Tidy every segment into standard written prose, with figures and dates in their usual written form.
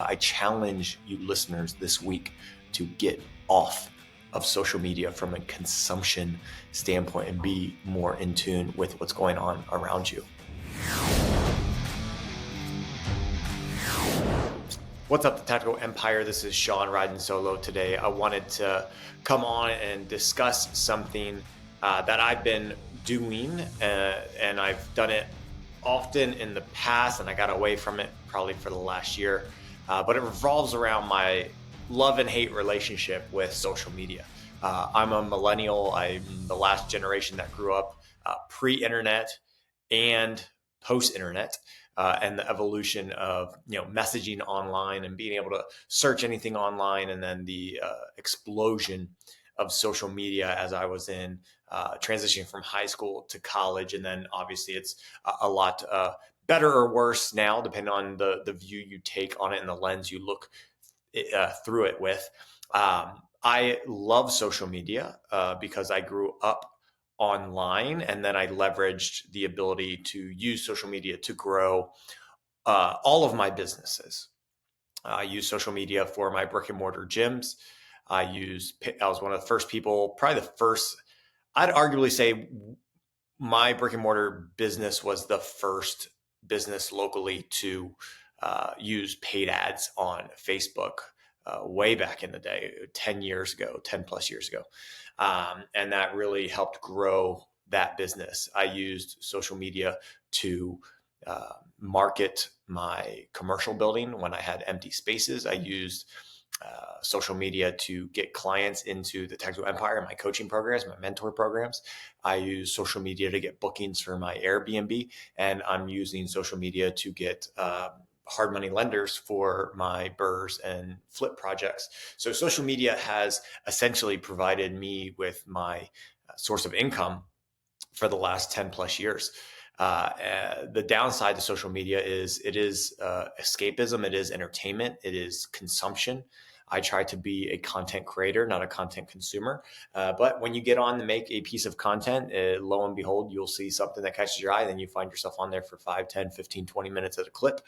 I challenge you listeners this week to get off of social media from a consumption standpoint and be more in tune with what's going on around you. What's up, the Tactical Empire? This is Shawn riding solo today. I wanted to come on and discuss something that I've been doing, and I've done it often in the past, and I got away from it probably for the last year. But it revolves around my love and hate relationship with social media. I'm a millennial. I'm the last generation that grew up pre-internet and post-internet. And the evolution of messaging online and being able to search anything online, and then the explosion of social media as I was in transitioning from high school to college, and then obviously it's a lot better or worse now, depending on the view you take on it and the lens you look through it with. I love social media because I grew up online, and then I leveraged the ability to use social media to grow all of my businesses. I use social media for my brick and mortar gyms. I was one of the first people, probably the first, I'd arguably say my brick and mortar business was the first business locally to use paid ads on Facebook way back in the day, 10 plus years ago. And that really helped grow that business. I used social media to market my commercial building when I had empty spaces. I used social media to get clients into the Tactical Empire, my coaching programs, my mentor programs. I use social media to get bookings for my Airbnb, and I'm using social media to get hard money lenders for my BRRRRs and flip projects. So social media has essentially provided me with my source of income for the last 10 plus years. The downside to social media is it is escapism, it is entertainment, it is consumption. I try to be a content creator, not a content consumer. But when you get on to make a piece of content, lo and behold, you'll see something that catches your eye. Then you find yourself on there for 5, 10, 15, 20 minutes at a clip.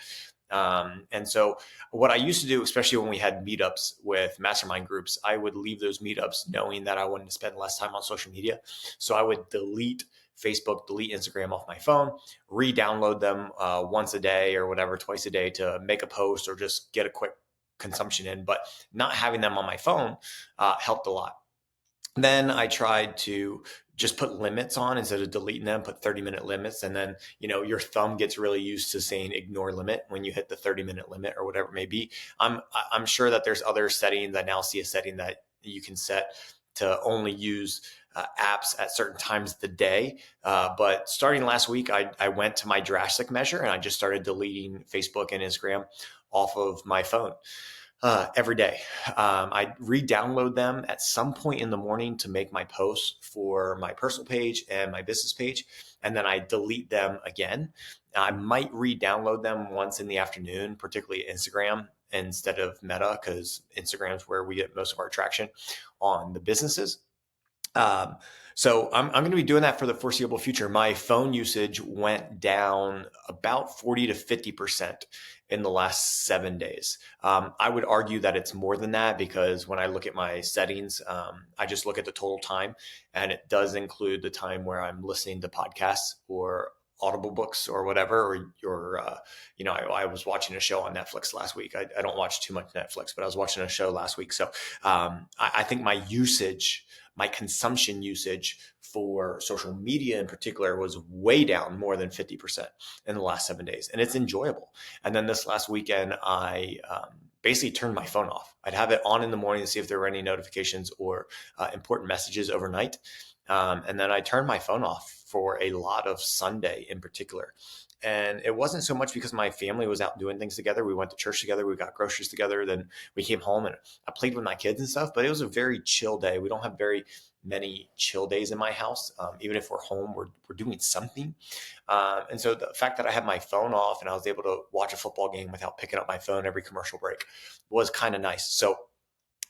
And so what I used to do, especially when we had meetups with mastermind groups, I would leave those meetups knowing that I wanted to spend less time on social media. So I would delete Facebook, delete Instagram off my phone, re-download them once a day or whatever, twice a day to make a post or just get a quick consumption in. But not having them on my phone helped a lot. Then I tried to just put limits on instead of deleting them, put 30-minute limits. And then, your thumb gets really used to saying ignore limit when you hit the 30-minute limit or whatever it may be. I'm sure that there's other settings. I now see a setting that you can set to only use apps at certain times of the day. But starting last week, I went to my drastic measure and I just started deleting Facebook and Instagram off of my phone. Every day. I re-download them at some point in the morning to make my posts for my personal page and my business page. And then I delete them again. I might re-download them once in the afternoon, particularly Instagram instead of Meta, because Instagram is where we get most of our traction on the businesses. So I'm going to be doing that for the foreseeable future. My phone usage went down about 40 to 50% in the last 7 days. I would argue that it's more than that because when I look at my settings, I just look at the total time, and it does include the time where I'm listening to podcasts or Audible books or whatever, I was watching a show on Netflix last week. I don't watch too much Netflix, but I was watching a show last week. So I think my consumption usage for social media in particular was way down more than 50% in the last 7 days. And it's enjoyable. And then this last weekend, I basically turned my phone off. I'd have it on in the morning to see if there were any notifications or important messages overnight. And then I turned my phone off for a lot of Sunday in particular. And it wasn't so much because my family was out doing things together. We went to church together. We got groceries together. Then we came home and I played with my kids and stuff. But it was a very chill day. We don't have very many chill days in my house. Even if we're home, we're doing something. And so the fact that I had my phone off and I was able to watch a football game without picking up my phone every commercial break was kind of nice. So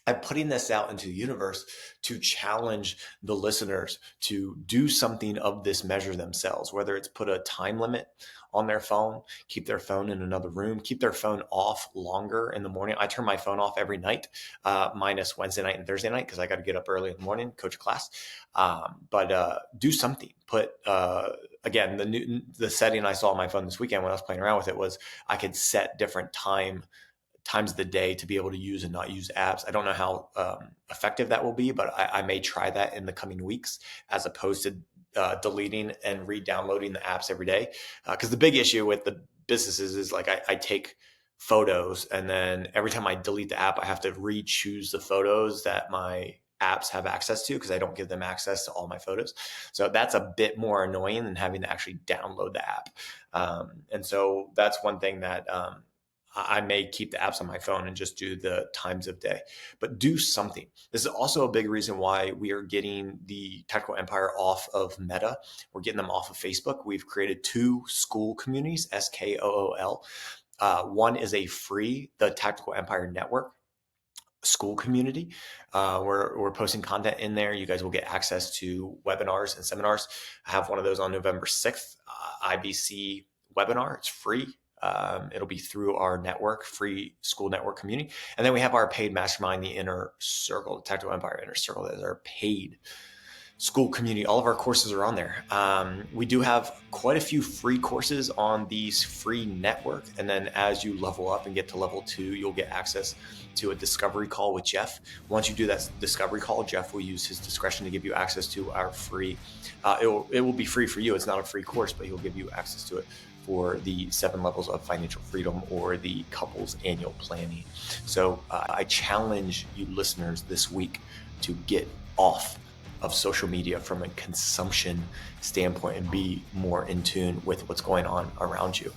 I'm putting this out into the universe to challenge the listeners to do something of this measure themselves, whether it's put a time limit on their phone, keep their phone in another room, keep their phone off longer in the morning. I turn my phone off every night, minus Wednesday night and Thursday night, because I got to get up early in the morning, coach a class. But do something. Put, again, the setting I saw on my phone this weekend when I was playing around with it was I could set different times of the day to be able to use and not use apps. I don't know how effective that will be, but I may try that in the coming weeks, as opposed to deleting and re-downloading the apps every day. Because the big issue with the businesses is like I take photos, and then every time I delete the app, I have to re-choose the photos that my apps have access to, because I don't give them access to all my photos. So that's a bit more annoying than having to actually download the app. And so that's one thing that I may keep the apps on my phone and just do the times of day, but do something. This is also a big reason why we are getting the Tactical Empire off of Meta. We're getting them off of Facebook. We've created 2 Skool communities, Skool. One is a free, the Tactical Empire Network Skool community. We're posting content in there. You guys will get access to webinars and seminars. I have one of those on November 6th, IBC webinar. It's free. It'll be through our network, free Skool network community. And then we have our paid mastermind, the Inner Circle, the Tactical Empire Inner Circle. That is our paid Skool community. All of our courses are on there. We do have quite a few free courses on these free network. And then as you level up and get to level 2, you'll get access to a discovery call with Jeff. Once you do that discovery call, Jeff will use his discretion to give you access to our free, it will be free for you. It's not a free course, but he'll give you access to it for the 7 levels of financial freedom, or the couples annual planning. So I challenge you listeners this week to get off of social media from a consumption standpoint and be more in tune with what's going on around you.